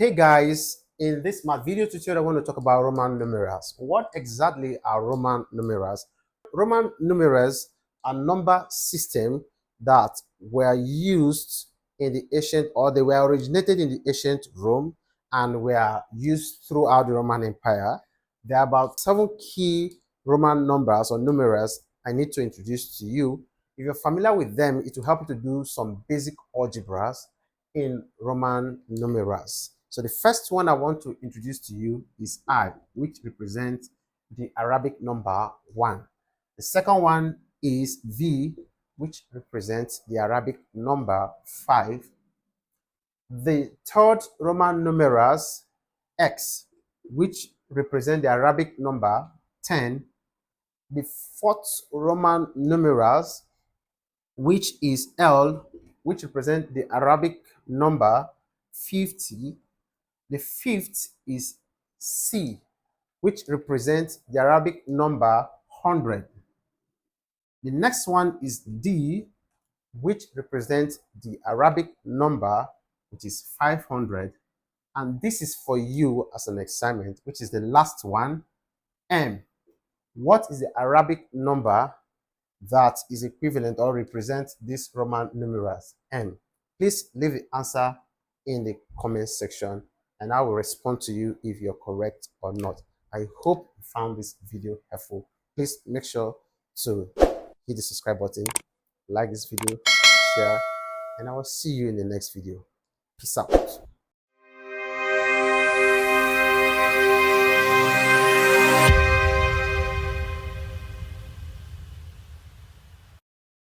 Hey guys, in this my video tutorial I want to talk about Roman numerals. What exactly are Roman numerals? Roman numerals are number system that were used in the ancient, or they were originated in the ancient Rome and were used throughout the Roman Empire. There are about 7 key Roman numbers or numerals I need to introduce to you. If you're familiar with them, it will help you to do some basic algebras in Roman numerals. So the first one I want to introduce to you is I, which represents the Arabic number 1. The second one is V, which represents the Arabic number 5. The third Roman numerals, X, which represent the Arabic number 10. The fourth Roman numerals, which is L, which represent the Arabic number 50. The fifth is C, which represents the Arabic number 100. The next one is D, which represents the Arabic number, which is 500. And this is for you as an assignment, which is the last one, M. What is the Arabic number that is equivalent or represents this Roman numerals, M? Please leave the answer in the comment section and I will respond to you if you're correct or not. I hope you found this video helpful. Please make sure to hit the subscribe button, like this video, share, and I will see you in the next video. Peace out.